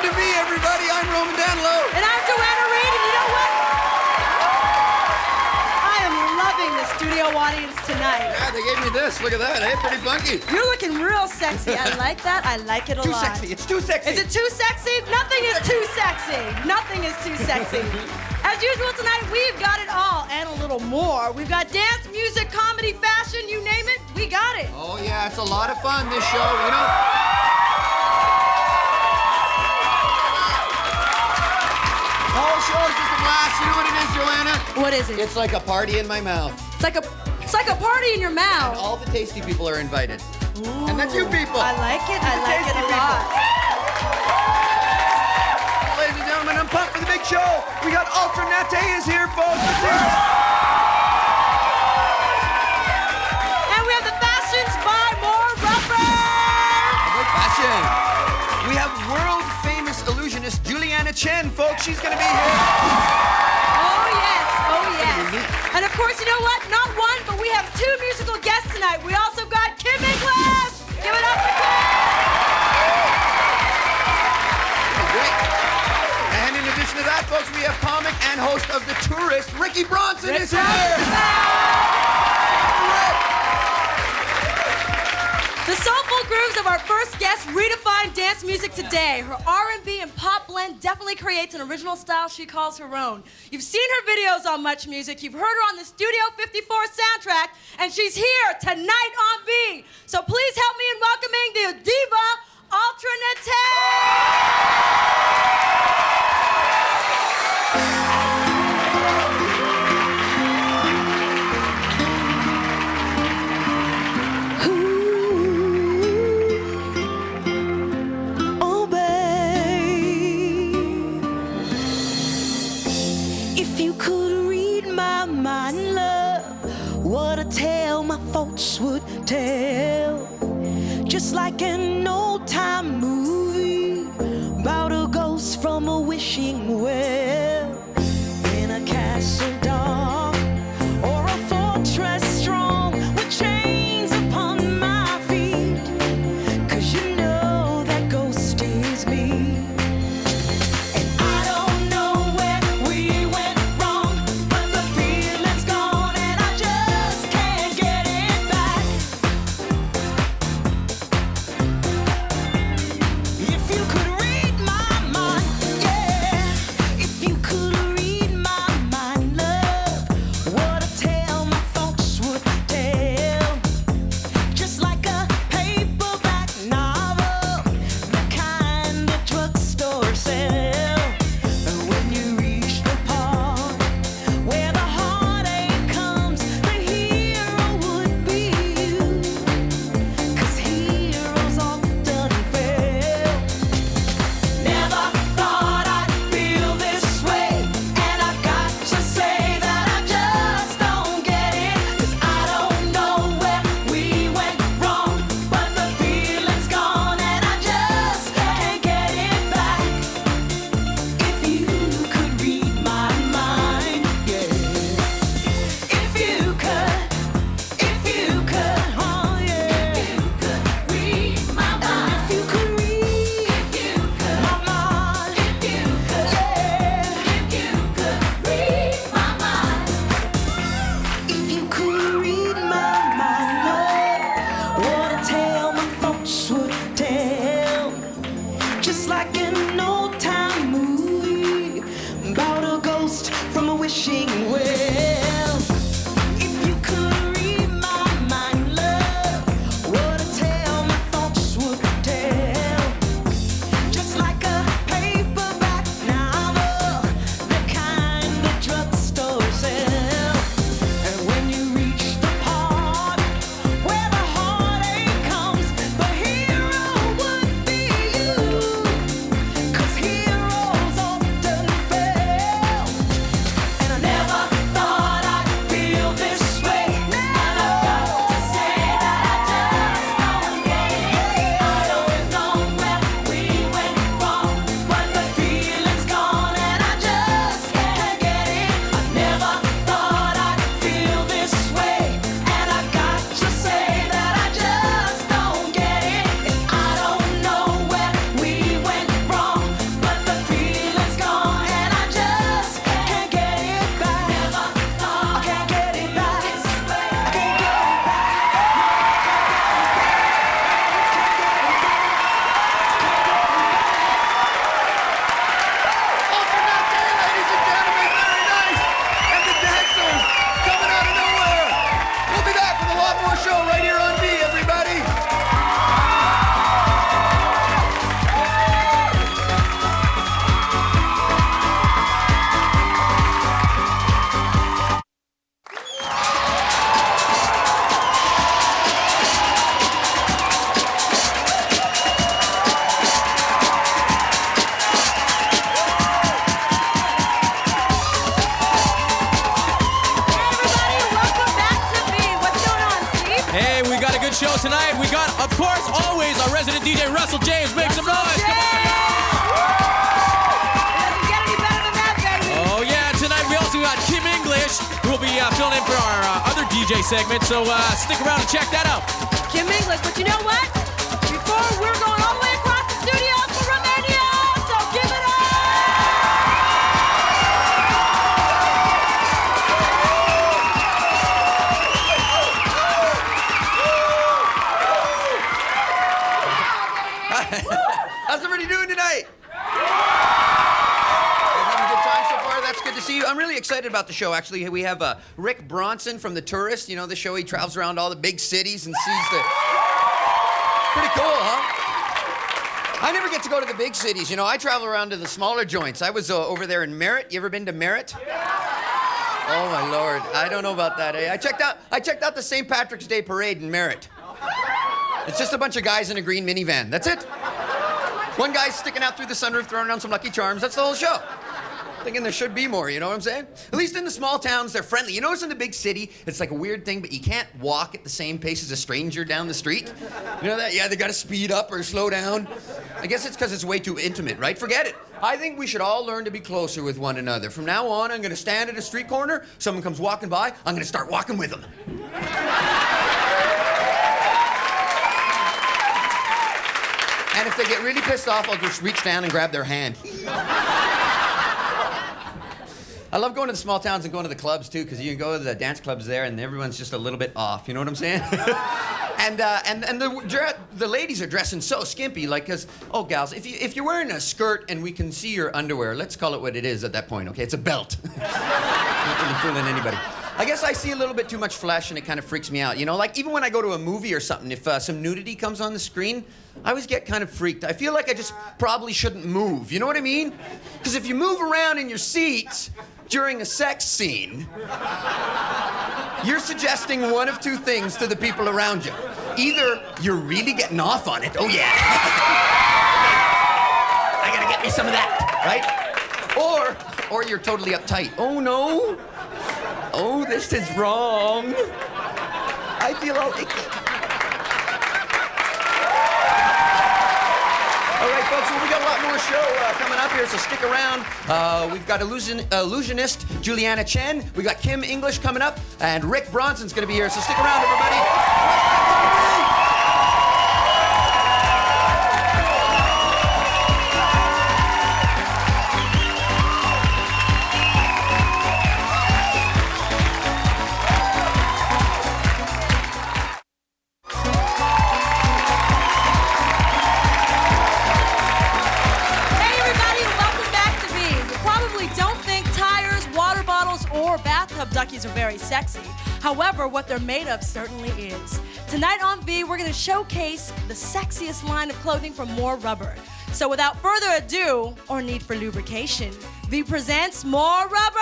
to be, everybody. I'm Danylo. And I'm Joanna Reid, and you know what? I am loving the studio audience tonight. Yeah, they gave me this. Look at that. Hey, pretty funky. You're looking real sexy. I like that. I like it a Too lot. sexy. It's too sexy. Is it too sexy? Nothing is too sexy. Nothing is too sexy. As usual tonight, we've got it all and a little more. We've got dance, music, comedy, fashion, you name it, we got it. Oh, yeah, it's a lot of fun, this show, you know? The whole show is just a blast. You know what it is, Joanna? What is it? It's like a party in my mouth. It's like a party in your mouth. And all the tasty people are invited. Ooh, and that's you people. I like it. I like it a lot. Ladies and gentlemen, I'm pumped for the big show. We got Ultra Naté is here, folks. Let's hear it. And we have the fashions by Mor Rubber. About fashion. We have world-famous illusionist Julianna Chen, folks. She's going to be here. Oh, yes. Oh, yes. And of course, you know what? Not one, but we have two musical guests tonight. We also got Kim English. Give it up for Kim. Great. And in addition to that, folks, we have comic and host of The Tourist, Ricky Bronson is here. The soulful grooves of our first guest redefine dance music today. Her R&B and pop blend definitely creates an original style she calls her own. You've seen her videos on Much Music. You've heard her on the Studio 54 soundtrack, and she's here tonight on B. So please help me in welcoming the diva, Ultra Naté. Folks would tell, just like an old-time movie about a ghost from a wishing well, in a castle dark or a fortress strong with chains upon my feet, 'cause you know that ghost is me. And I don't know where we went wrong, but the feeling's gone and I just can't get it back. If you could read my mind, yeah. If you could read my mind, love, what a tale my folks would tell. Just like a paperback novel, the kind the drugstore sell. And when you reach the part where the heartache comes, the hero would be you. 'Cause heroes often fail. Never thought I'd feel this way, and I've got to say that I just don't get it. 'Cause I don't know where we went wrong, but the feeling's gone and I just can't get it back. If you could read my mind, yeah. If you could, oh yeah. If you could read my mind. If you could read my mind. If you could, yeah. If you could read my mind. If you could read my mind, Lord, what a tale my folks would tell. Just like an old-time movie about a ghost from a wishing well. If you could read my mind, love, what a tale my thoughts would tell. Just like a paperback novel, the kind the drugstore sell. And when you reach the part where the heartache comes, the hero would be you. 'Cause show tonight. We got, of course, always our resident DJ Russell James. Make some noise. Come on, Doesn't get any better than that, baby. Oh, yeah. Tonight we also got Kim English, who will be filling in for our other DJ segment. So stick around and check that out. Kim English, but you know what? Before we're going all the way across the studio for Romania, so give it up! How's everybody doing tonight? Having a good time so far? That's good to see you. I'm really excited about the show, actually. We have Rick Bronson from The Tourist. You know the show? He travels around all the big cities and sees the... Pretty cool, huh? I never get to go to the big cities. You know, I travel around to the smaller joints. I was over there in Merritt. You ever been to Merritt? Oh, my Lord. I don't know about that, eh? I checked out the St. Patrick's Day parade in Merritt. It's just a bunch of guys in a green minivan. That's it. One guy's sticking out through the sunroof, throwing down some Lucky Charms. That's the whole show. Thinking there should be more, you know what I'm saying? At least in the small towns, they're friendly. You notice in the big city, it's like a weird thing, but you can't walk at the same pace as a stranger down the street. You know that? Yeah, they gotta speed up or slow down. I guess it's because it's way too intimate, right? Forget it. I think we should all learn to be closer with one another. From now on, I'm gonna stand at a street corner, someone comes walking by, I'm gonna start walking with them. And if they get really pissed off, I'll just reach down and grab their hand. I love going to the small towns and going to the clubs, too, because you can go to the dance clubs there and everyone's just a little bit off, you know what I'm saying? and the ladies are dressing so skimpy, like, because, oh, gals, if you're wearing a skirt and we can see your underwear, let's call it what it is at that point, okay? It's a belt. Not really fooling anybody. I guess I see a little bit too much flesh and it kind of freaks me out, you know? Like, even when I go to a movie or something, if some nudity comes on the screen, I always get kind of freaked. I feel like I just probably shouldn't move, you know what I mean? Because if you move around in your seat during a sex scene, you're suggesting one of two things to the people around you. Either you're really getting off on it, oh yeah, I gotta get me some of that, right? Or you're totally uptight. Oh no, oh this is wrong. I feel all icky. All right, folks, well, we got a lot more show coming up here, so stick around. We've got illusionist Julianna Chen. We got Kim English coming up, and Rick Bronson's going to be here, so stick around, everybody. Duckies are very sexy. However, what they're made of certainly is. Tonight on V, we're going to showcase the sexiest line of clothing from Mor Rubber. So without further ado, or need for lubrication, V presents Mor Rubber!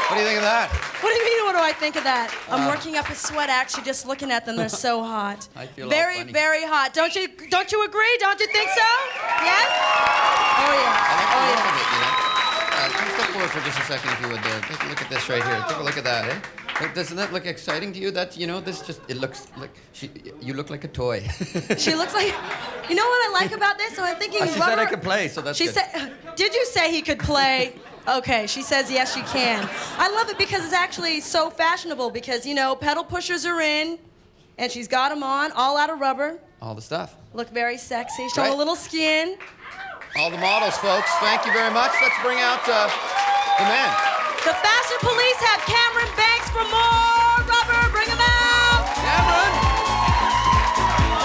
What do you think of that? What do you mean, what do I think of that? I'm working up a sweat actually just looking at them. They're so hot. I feel all very, funny. very hot. Don't you agree? Don't you think so? Yes? Oh, yes. I like Oh, the yes. look of it, you know. Can you step forward for just a second, if you would. Take a look at this right here. Take a look at that, eh? Doesn't that look exciting to you? That, you know, this just, it looks like, you look like a toy. She looks like, you know what I like about this? So I'm thinking She Rubber. said I could play, so that's She good. said, did you say he could play? Okay, she says yes, she can. I love it because it's actually so fashionable because, you know, pedal pushers are in, and she's got them on, all out of rubber. All the stuff. Look very sexy. Show Right. a little skin. All the models, folks. Thank you very much. Let's bring out the man. The Fashion Police have Cameron Banks from Mor Rubber. Bring him out. Cameron!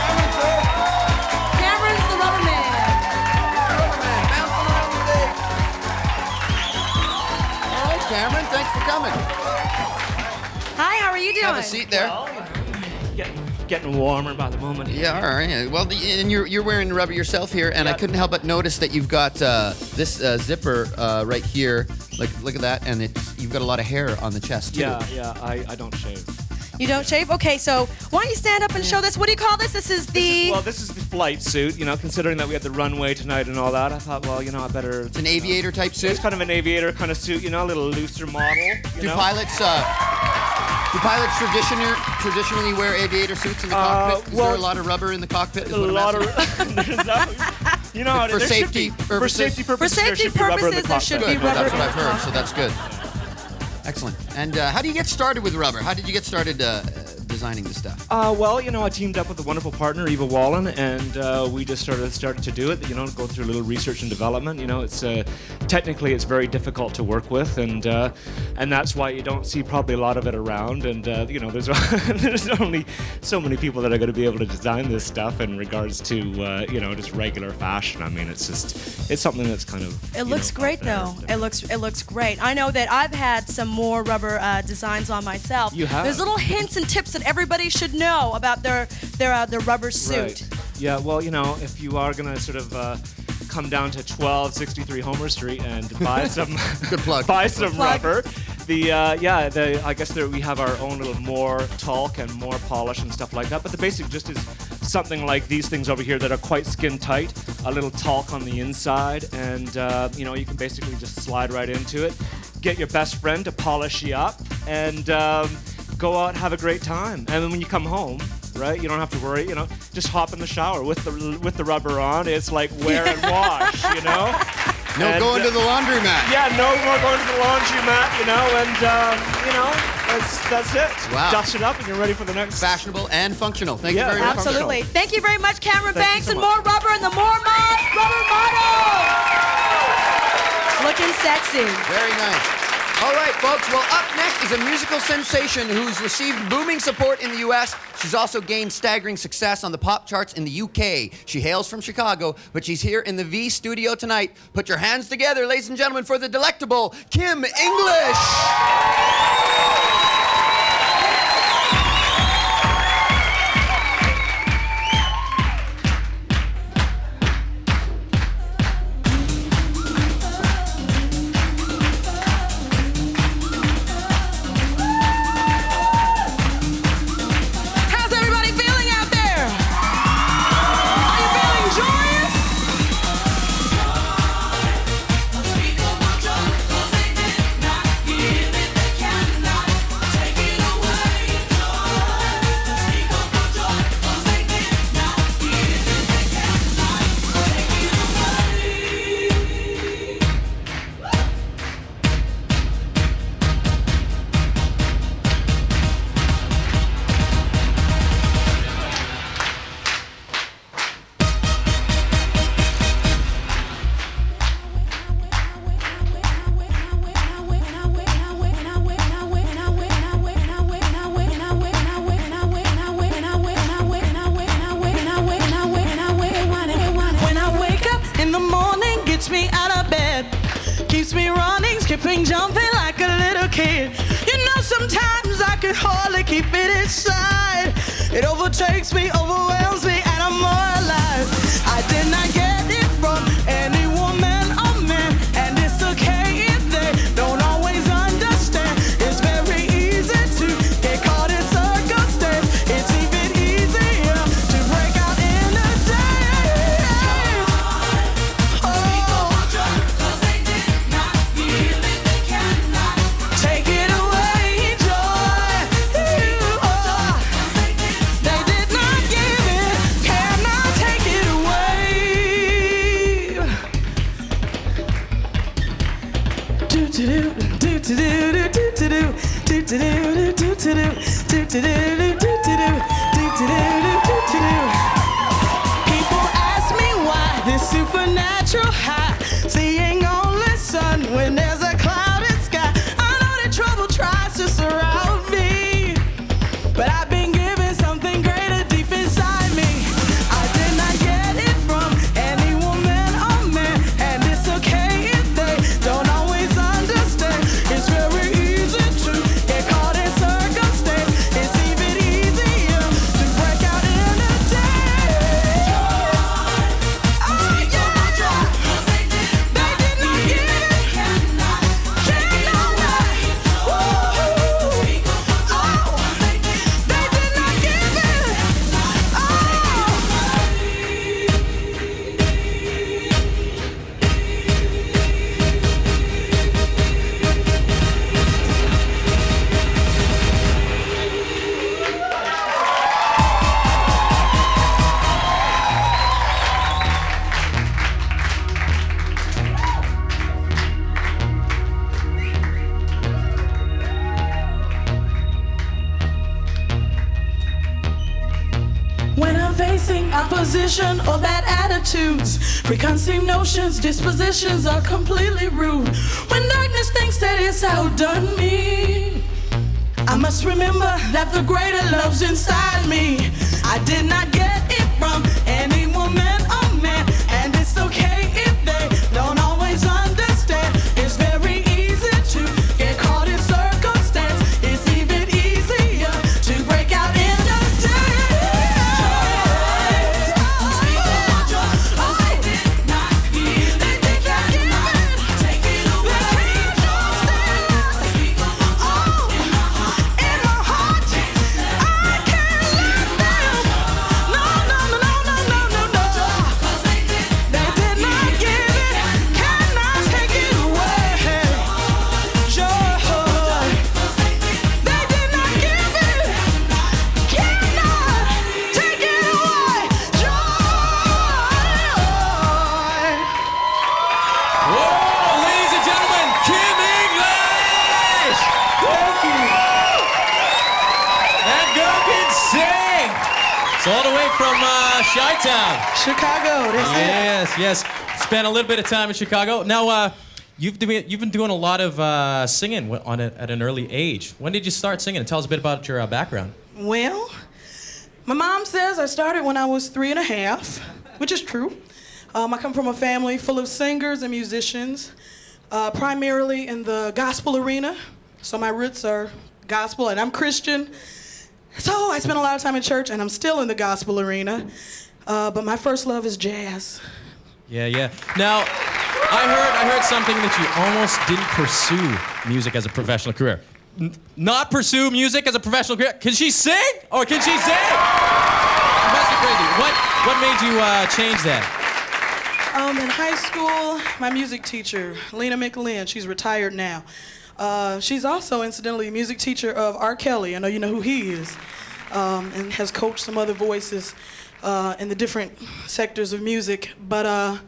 Cameron, sir. Cameron's the rubber man. Rubber man, bouncing around the stage. All right, Cameron, thanks for coming. Hi, how are you doing? Have a seat there. Getting warmer by the moment. Yeah, all right. Yeah. Well, and you're wearing rubber yourself here, and I couldn't help but notice that you've got this zipper right here. Like, look at that, and you've got a lot of hair on the chest too. Yeah, I don't shave. You don't shave? Okay, so why don't you stand up and show this? What do you call this? This is the... This is the flight suit, you know, considering that we had the runway tonight and all that. I thought, well, you know, I better... It's an aviator type suit. It's kind of an aviator kind of suit, you know, a little looser model. Do pilots traditionally wear aviator suits in the cockpit? Is there a lot of rubber in the cockpit? Is A what I'm lot asking? of... You know, For there should safety be- purposes? For safety purposes, For there safety should be rubber in the purposes, there should cockpit. be Good, rubber that's what in I've the heard, so cockpit. that's good. Excellent. And how do you get started with rubber? How did you get started designing this stuff? Well, you know, I teamed up with a wonderful partner, Eva Wallen, and we just started to do it. You know, go through a little research and development. You know, it's technically it's very difficult to work with, and that's why you don't see probably a lot of it around. And you know, there's there's only so many people that are going to be able to design this stuff in regards to you know, just regular fashion. I mean, it's something that's kind of. It looks great though. It looks great. I know that I've had some more rubber designs on myself. You have? There's little hints and tips that everybody should know about their rubber suit. Right. Yeah, well, you know, if you are going to sort of come down to 1263 Homer Street and buy some Good plug. buy some plug. rubber, I guess we have our own little more talc and more polish and stuff like that, but the basic just is something like these things over here that are quite skin tight, a little talc on the inside, and you know, you can basically just slide right into it, get your best friend to polish you up, and go out and have a great time. And then when you come home, right, you don't have to worry, you know, just hop in the shower with the rubber on. It's like wear and wash, you know. No going to the laundromat. Yeah, no more going to the laundromat, you know, and you know, that's it. Wow. Dust it up and you're ready for the next. Fashionable and functional. Thank you Yeah, very much. Absolutely. Thank you very much, Cameron Thank you Banks so and much. Mor Rubber and the Mor Rubber model. Looking sexy. Very nice. All right, folks. Well, up next is a musical sensation who's received booming support in the U.S. She's also gained staggering success on the pop charts in the U.K. She hails from Chicago, but she's here in the V studio tonight. Put your hands together, ladies and gentlemen, for the delectable Kim English. How's everybody feeling out there? Are you feeling joyous? Unspeakable joy, 'cause they did not give it, they cannot take it away. Unspeakable joy, 'cause they did not give it, they cannot take it away. When I wake up in the morning, gets me out of bed, keeps me running, skipping, jumping like a little kid. You know, sometimes I can hardly keep it inside. It overtakes me, overwhelms me, and I'm more alive. I did not get it from any woman or man, and it's okay if they don't always understand. People ask me why this supernatural high, seeing only sun when there's a clouded sky. I know that trouble tries to surround me, but I've been given something greater deep inside me. I did not get it from any woman or man, and it's okay if they don't always understand. It's very easy to get caught in circumstance. It's even easier to break out in a day. Oh yeah, they did not give it, cannot no way. Woo. Oh, they did not give it. When I'm facing opposition or bad attitudes, preconceived notions, dispositions are completely rude. When darkness thinks that it's outdone me, I must remember that the greater love's inside me. I did not get it from any woman or man, and it's okay if they don't always understand. It's very easy to get caught in circumstance. It's even easier to break out in the day. Whoa, ladies and gentlemen, Kim English! That girl can sing! So all the way from Chi-Town. Chicago, that's it. Yes. Spent a little bit of time in Chicago. Now, you've been doing a lot of singing at an early age. When did you start singing? Tell us a bit about your background. Well, my mom says I started when I was 3.5, which is true. I come from a family full of singers and musicians, primarily in the gospel arena. So my roots are gospel, and I'm Christian. So I spent a lot of time in church, and I'm still in the gospel arena. But my first love is jazz. Yeah. Now, I heard something that you almost didn't pursue music as a professional career. Not pursue music as a professional career. Can she sing? Or can she sing? You must be crazy. What made you change that? In high school, my music teacher, Lena McLean, she's retired now. She's also, incidentally, a music teacher of R. Kelly. I know you know who he is. And has coached some other voices in the different sectors of music. But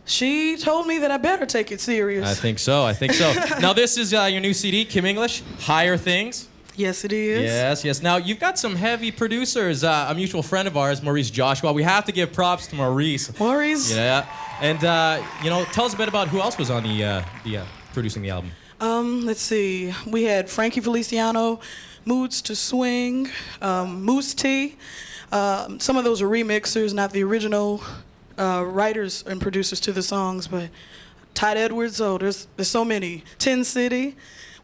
she told me that I better take it serious. I think so. Now, this is your new CD, Kim English, Higher Things. Yes, it is. Yes. Now, you've got some heavy producers. A mutual friend of ours, Maurice Joshua. We have to give props to Maurice. Maurice? Yeah. And, tell us a bit about who else was on the producing the album. Let's see. We had Frankie Feliciano, Moods to Swing, Moose T. Some of those are remixers, not the original writers and producers to the songs, but Todd Edwards. Oh, there's so many. Tin City,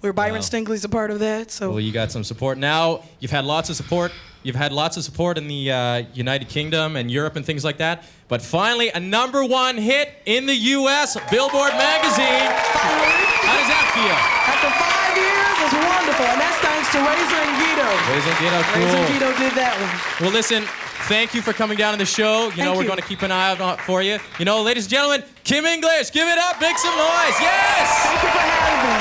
where Byron Stingley's a part of that. So. Well, you got some support. Now, you've had lots of support. You've had lots of support in the United Kingdom and Europe and things like that. But finally, a #1 hit in the U.S. Billboard magazine. Finally. How does that feel? After 5 years, it's wonderful, and that's thanks to Razor and Guido. Razor and Guido, cool. Razor and Guido did that one. Well, listen, thank you for coming down to the show. We're going to keep an eye out for you. Ladies and gentlemen, Kim English, give it up, make some noise. Yes! Thank you for having me.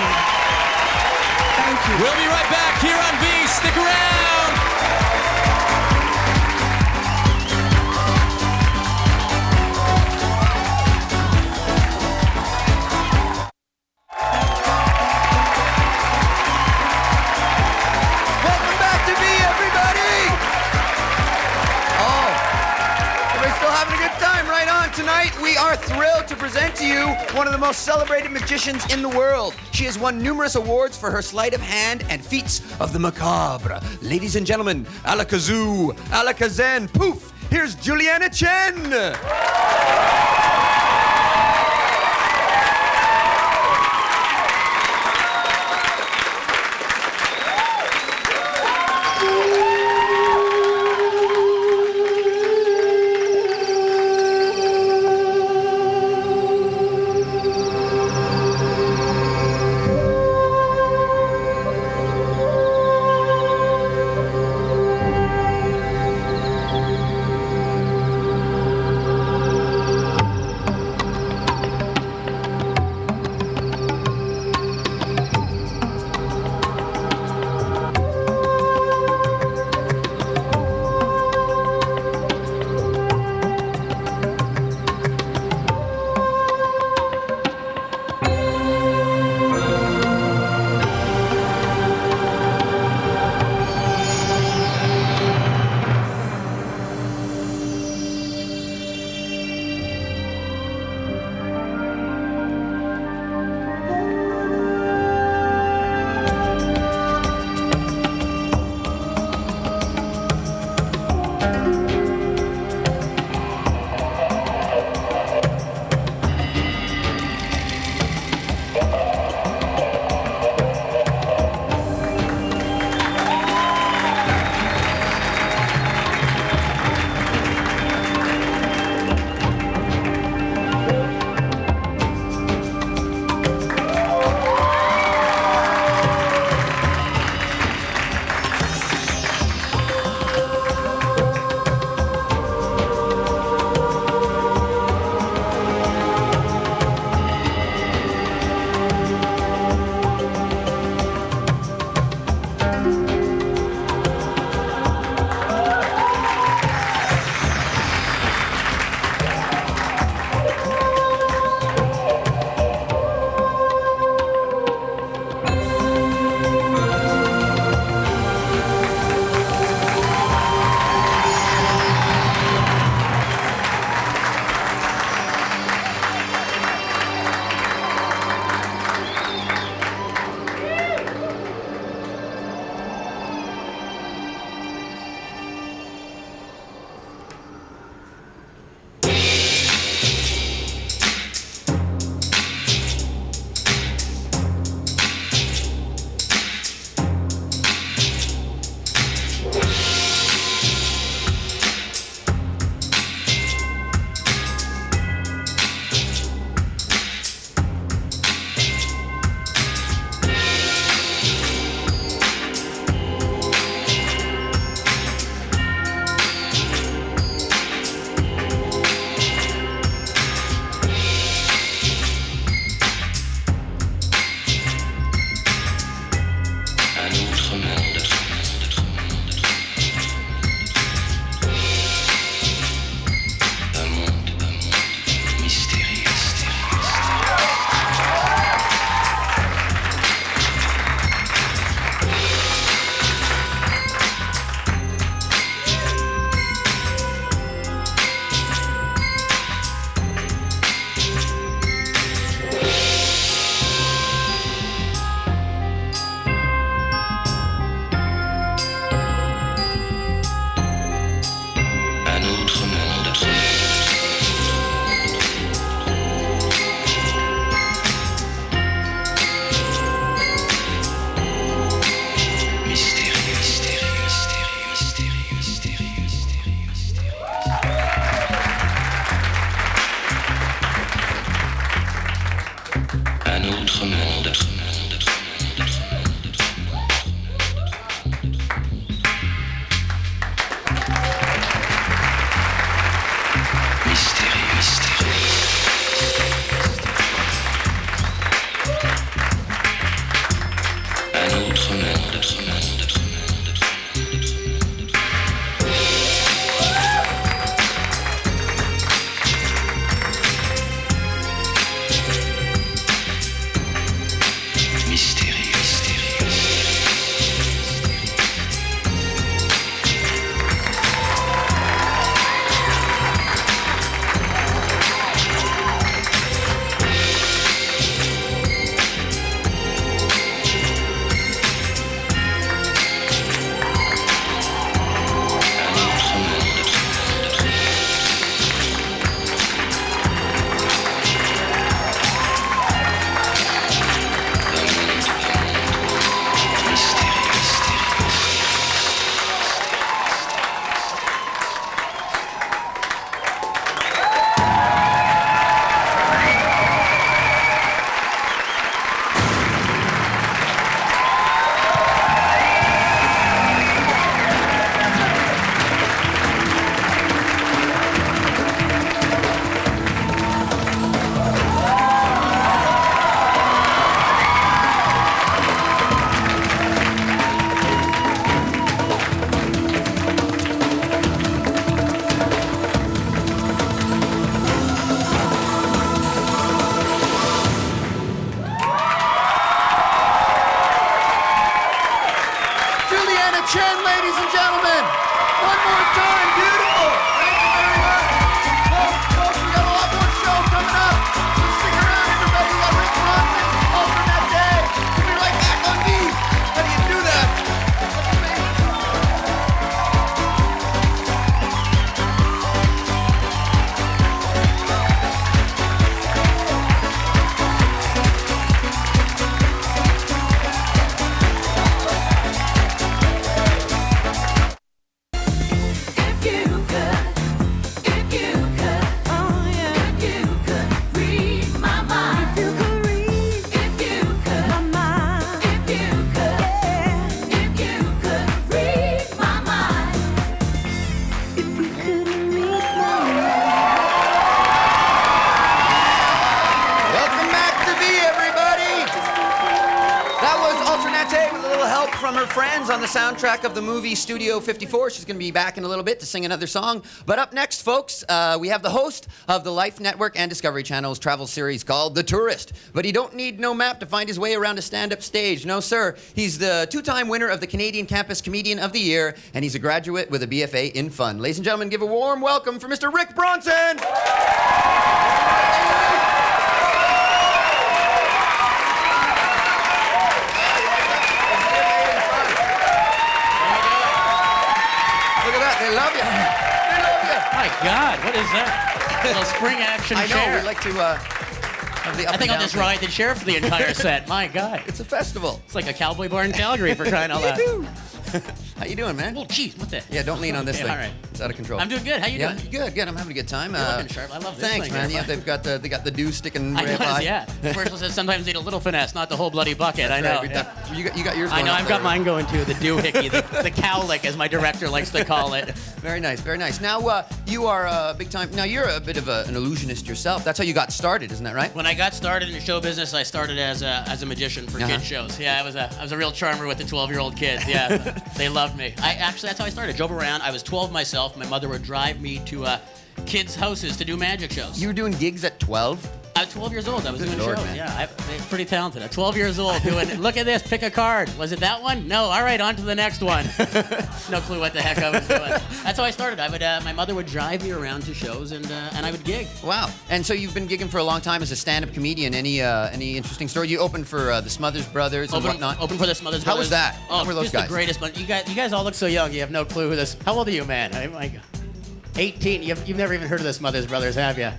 Thank you. We'll be right back here on V. Stick around. We are thrilled to present to you one of the most celebrated magicians in the world. She has won numerous awards for her sleight of hand and feats of the macabre. Ladies and gentlemen, alakazoo, alakazam, poof, here's Julianna Chen. Julianna Chen, ladies and gentlemen. One more time, beautiful. Thank you very much. Folks, we got a lot more show coming up. So stick around, everybody. We got Rick Bronson, also Naté. We'll be right back on V. How do you do that? That's amazing. From her friends on the soundtrack of the movie Studio 54. She's going to be back in a little bit to sing another song. But up next, folks, we have the host of the Life Network and Discovery Channel's travel series called The Tourist. But he don't need no map to find his way around a stand-up stage. No, sir. He's the two-time winner of the Canadian Campus Comedian of the Year, and he's a graduate with a BFA in Fun. Ladies and gentlemen, give a warm welcome for Mr. Rick Bronson! They love you. They love you. My God, what is that? A little spring action I know. chair. We like to have the up I think and I'll down just thing. ride the chair for the entire set. My God. It's a festival. It's like a cowboy bar in Calgary for crying out loud. How you doing, man? Oh, jeez, what the? Yeah, don't lean on this Okay, thing. all right. It's out of control. I'm doing good. How you Yeah, doing? good. I'm having a good time. You're looking sharp. I love this Thanks, thing man. here. Yeah, they got the dew sticking I right know, by. yeah. Commercial says sometimes need a little finesse, not the whole bloody bucket. That's I know. right. Yeah. You got yours. I going know, up I've there. got mine going too, the doohickey, the cowlick, as my director likes to call it. Very nice, very nice. Now, you are big time. Now, you're a bit of an illusionist yourself. That's how you got started, isn't that right? When I got started in the show business, I started as a magician for kid shows. Yeah, I was a real charmer with the 12-year-old kids. Yeah, they loved me. That's how I started. Drove around. I was 12 myself. My mother would drive me to kids' houses to do magic shows. You were doing gigs at 12? I was 12 years old. I was doing Lord, shows. man. Yeah, I'm pretty talented. At 12 years old, doing, look at this, pick a card. Was it that one? No. All right, on to the next one. No clue what the heck I was doing. That's how I started. My mother would drive me around to shows, and I would gig. Wow. And so you've been gigging for a long time as a stand-up comedian. Any interesting story? You opened for the Smothers Brothers and whatnot. Open for the Smothers How Brothers. was that? Oh, How were those just guys? the greatest. But you guys all look so young. You have no clue who this. How old are you, man? Oh my God. 18. You've never even heard of the Smothers Brothers, have you?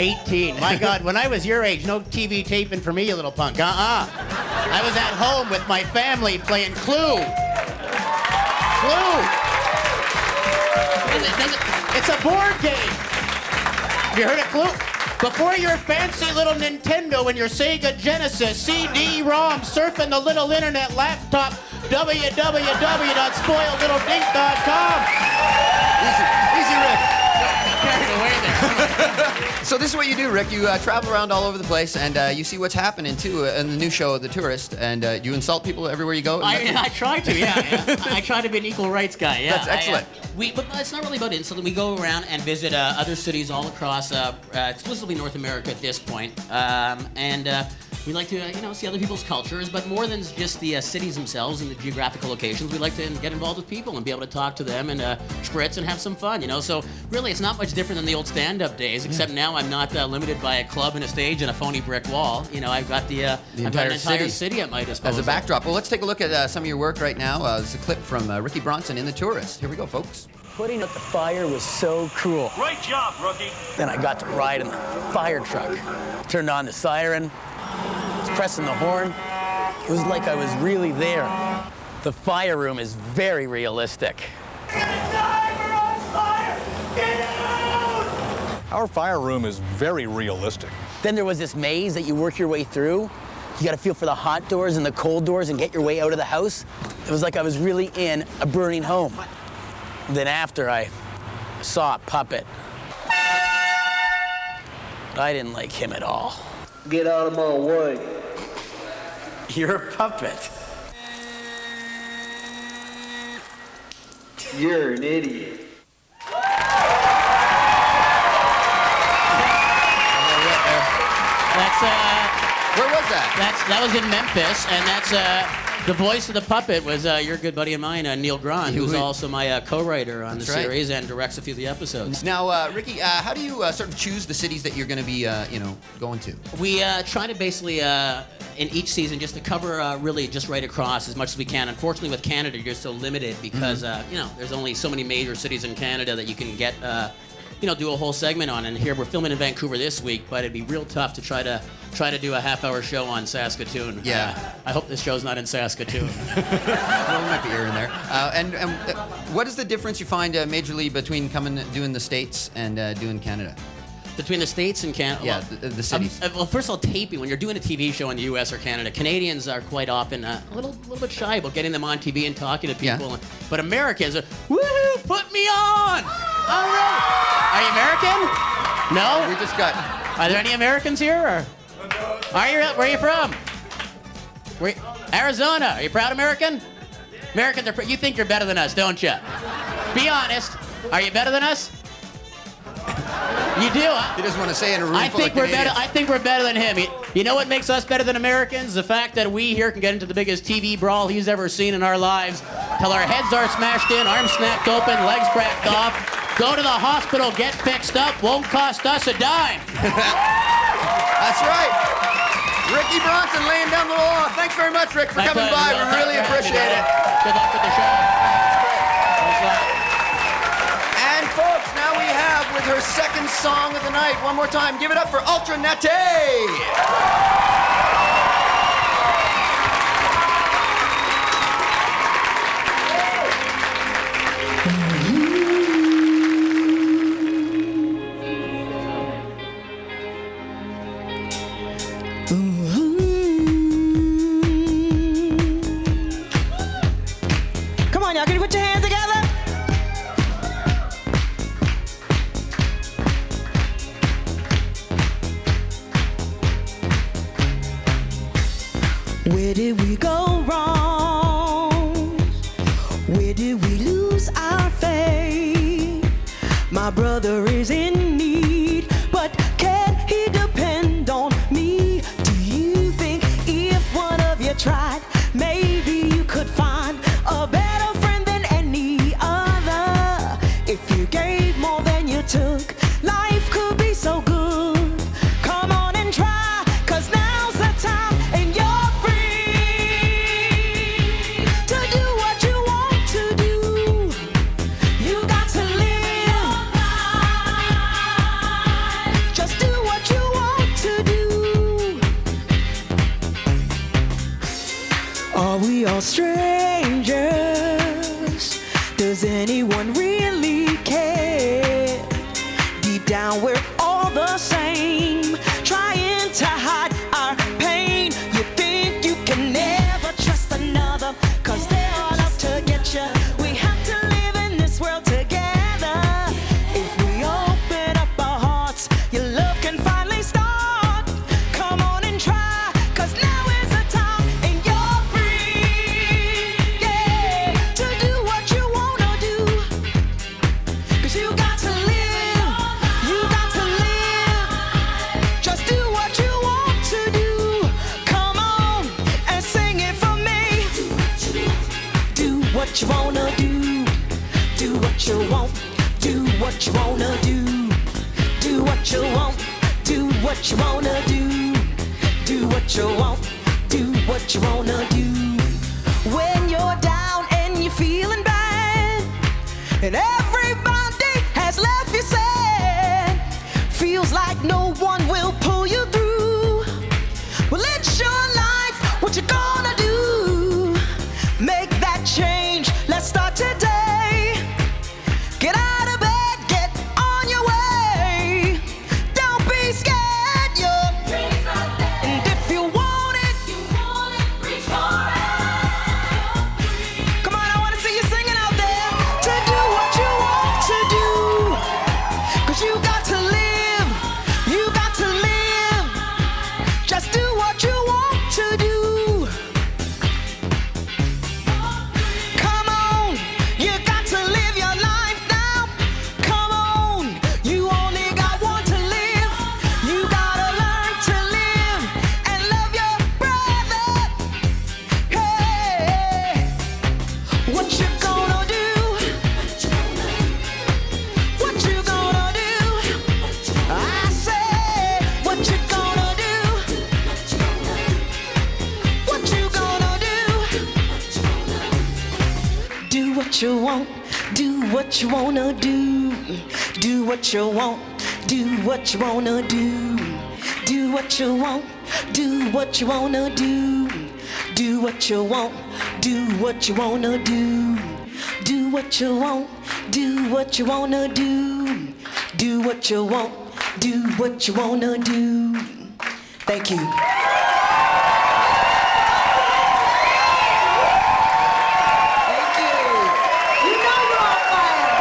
18. My God, when I was your age, no TV taping for me, you little punk. I was at home with my family playing Clue. Clue. It's a board game. Have you heard of Clue? Before your fancy little Nintendo and your Sega Genesis, CD-ROM, surfing the little internet laptop, www.spoiledlittledink.com. Easy, Rick. Carried away there. So this is what you do, Rick. You travel around all over the place, and you see what's happening, too, in the new show, The Tourist, and you insult people everywhere you go. I try to, yeah. I try to be an equal rights guy, yeah. That's excellent. But it's not really about insulting. We go around and visit other cities all across, exclusively North America at this point, and we like to, see other people's cultures, but more than just the cities themselves and the geographical locations, we like to get involved with people and be able to talk to them and spritz and have some fun, So really, it's not much different than the old stand-up days, except now I'm not limited by a club and a stage and a phony brick wall. I've got the entire city at my disposal. As a backdrop. Well, let's take a look at some of your work right now. This is a clip from Ricky Bronson in The Tourist. Here we go, folks. Putting out the fire was so cool. Great job, rookie. Then I got to ride in the fire truck. Turned on the siren, was pressing the horn. It was like I was really there. The fire room is very realistic. Our fire room is very realistic. Then there was this maze that you work your way through. You gotta feel for the hot doors and the cold doors and get your way out of the house. It was like I was really in a burning home. Then after I saw a puppet. I didn't like him at all. Get out of my way. You're a puppet. You're an idiot. That's Where was that? That was in Memphis, and that's the voice of the puppet was your good buddy of mine, Neil Grant, who's also my co-writer on the series and directs a few of the episodes. Now, Ricky, how do you sort of choose the cities that you're going to be, going to? We try to basically, in each season, just to cover really just right across as much as we can. Unfortunately, with Canada, you're so limited because, there's only so many major cities in Canada that you can get, do a whole segment on. And here we're filming in Vancouver this week, but it'd be real tough to try to do a half-hour show on Saskatoon. Yeah. I hope this show's not in Saskatoon. Well, there might be air in there. And what is the difference you find majorly between doing the States and doing Canada? Between the States and Canada? Yeah, the cities. Well, first of all, taping. When you're doing a TV show in the U.S. or Canada, Canadians are quite often a little bit shy about getting them on TV and talking to people. Yeah. But Americans are, woohoo, put me on! All right. Are you American? No? We just got... Are there any Americans here? Or? Where are you from? Arizona. Are you proud American? Americans are... You think you're better than us, don't you? Be honest. Are you better than us? You do. He doesn't want to say in a room full of we're better. Canadians. I think we're better than him. You know what makes us better than Americans? The fact that we here can get into the biggest TV brawl he's ever seen in our lives, till our heads are smashed in, arms snapped open, legs cracked off, go to the hospital, get fixed up, won't cost us a dime. That's right. Ricky Bronson laying down the law. Thanks very much, Rick, for coming by. We really appreciate it. Good luck with the show. Thanks a lot. And folks, now we have with her second song of the night. One more time, give it up for Ultra Naté. Come on, y'all, can you put your hands together? Where did we go wrong? Where did we lose our faith? My brother is in need, but can he depend on me? Do you think if one of you tried, maybe you could find a better friend than any other? If you gave more than you took, life could be so good. Come on and try, 'cause now's the time and you're free to do what you want to do. You got to live. Just do what you want to do. Are we all strangers? Does anyone really care? Deep down we're all the same, trying to hide our pain. You think you can never trust another, 'cause they're all out to get you. We have to live in this world together. If we open up our hearts, your love can finally start. Come on and try, 'cause now is the time and you're free, yeah, to do what you wanna do. 'Cause you got to live, you got to live. Just do what you want to do. Come on and sing it for me. Do what you wanna do. Do what you want. Do what you wanna do. Do what you want. Do what you wanna do. Do what you want. Do what you wanna do. When you're down and you're feeling bad, and everybody has left you sad, feels like no one will pull you through. Well, it's your life, what you gonna do? Make that change, let's start today. Get out of bed, get on your way. Don't be scared, and if you want it, reach for it. Come on, I wanna see you singing out there. To do what you want to do. 'Cause you got to live, you got to live. Just do what you want to do. What you gonna do? What you gonna do? I said, what you gonna do? What you gonna do? Do what you want, do what you wanna do. Do what you want, do what you wanna do. Do what you want, do what you wanna do. Do what you want, do what you wanna do. Do what you want, do what you wanna do. Do what you want, do what you wanna do. Thank you. You know you're on fire.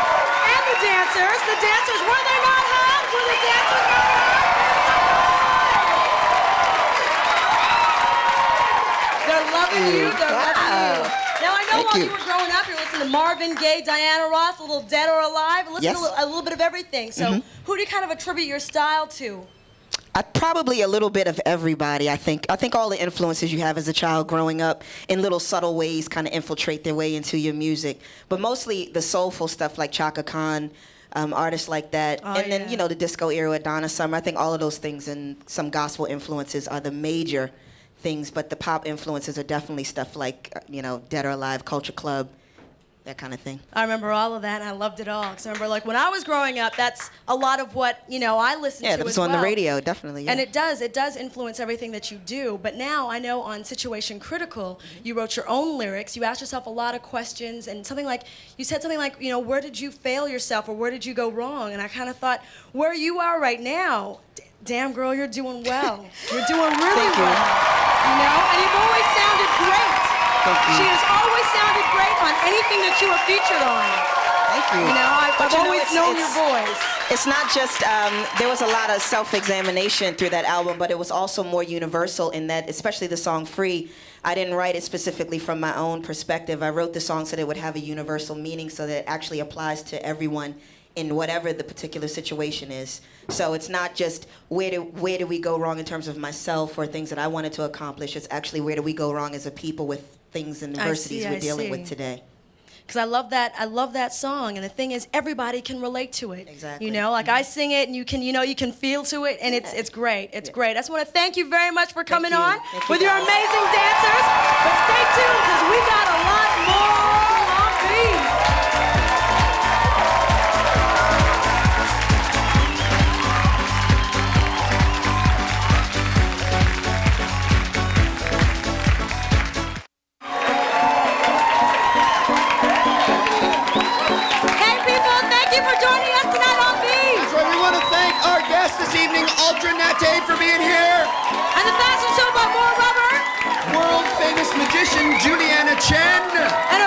And the dancers, were they not hot? Were the dancers not hot? They're loving you, they're loving you. Now I know while you were growing up, you're listening to Marvin Gaye, Diana Ross, a little Dead or Alive, and listening to a little bit of everything. So who do you kind of attribute your style to? Probably a little bit of everybody, I think. I think all the influences you have as a child growing up in little subtle ways kind of infiltrate their way into your music. But mostly the soulful stuff like Chaka Khan, artists like that. And then, you know, the disco era, Donna Summer. I think all of those things and some gospel influences are the major things. But the pop influences are definitely stuff like, you know, Dead or Alive, Culture Club, that kind of thing. I remember all of that, and I loved it all. Because I remember, like, when I was growing up, that's a lot of what, you know, I listened to Yeah, that was on the radio, definitely. Yeah. And it does influence everything that you do. But now I know on Situation Critical, you wrote your own lyrics. You asked yourself a lot of questions, and you said something like, you know, where did you fail yourself, or where did you go wrong? And I kind of thought, where you are right now, damn girl, you're doing well. You're doing really well. You know, and you've always sounded great. She has always sounded great on anything that you were featured on. Thank you. You know, I've always known your voice. It's not just, there was a lot of self-examination through that album, but it was also more universal in that, especially the song Free, I didn't write it specifically from my own perspective. I wrote the song so that it would have a universal meaning so that it actually applies to everyone in whatever the particular situation is. So it's not just where do we go wrong in terms of myself or things that I wanted to accomplish. It's actually where do we go wrong as a people with things and adversities we're dealing with today. Because I love that song, and the thing is, everybody can relate to it. Exactly. You know, like I sing it, and you can feel to it, and it's great. It's great. I just want to thank you very much for coming on with your amazing dancers. But stay tuned, because we got a lot more on beat. This evening, Ultra Naté for being here. And the fashion show by Mor Rubber. World famous magician Julianna Chen. And